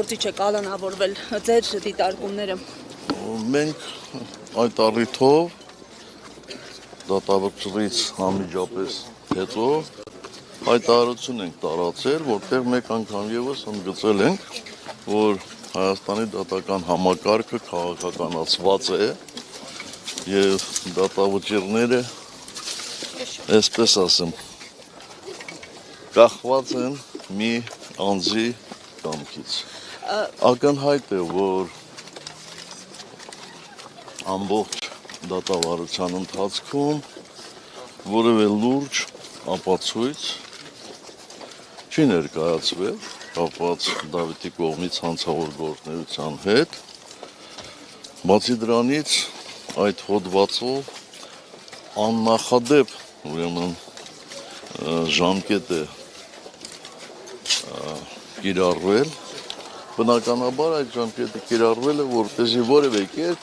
գործիչ է կալանավորվել ձեր դիտարկումները։ Մենք այդ առիթով դատավճռից անմիջապես հետո հայտարարություն ենք տարածել, որտեղ մեկ անգամ եւս ընդգծել ենք, որ Հայաստանի դատական համակարգը քաղաքականացված է եւ դատավճիռները, այսպես ասեմ, կախված են մի անձի կամքից։ Ակնհայտ է, որ ամբողջ դատավարության ընթացքում որևէ լուրջ ապացույց չի ներկայացվել կապված Դավիթի կողմից հանցավոր գործունեության հետ, բացի դրանից այդ հոդվածով աննախադեպ ուրեմն ժամկետ է կիրառվել, բնականաբար այդ ժամկետը կիրառվել է, որպեսզի որևէ կերպ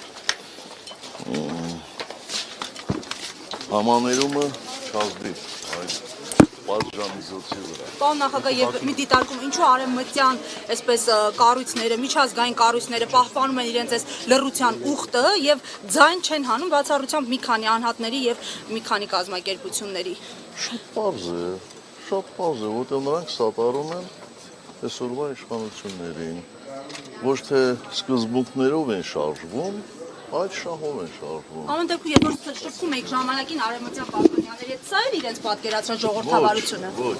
համաներումը չազդի այդ պատժամիջոցի վրա։ Պարոն նախագահ, եւ մի դիտարկում, ինչու արևմտյան այսպես կառույցները, միջազգային կառույցները պահպանում են իրենց այս լռության ուխտը եւ ձայն չեն հանում բացառությամբ մի քանի անհատների եւ մի քանի կազմակերպությունների։ Շատ պարզ է, որտեղ նրանք սատարում են այսօրվա իշխանություններին, ոչ թե սկզբունքներով են շարժվում, այդ շահով են շարժվում։ Ամեն դեպքում, երբ որ շփվում եք ժամանակին արևմտյան պաշտոնյաների հետ, սա էր իրենց պատկերացրած ժողովրդավարությունը։ Ոչ։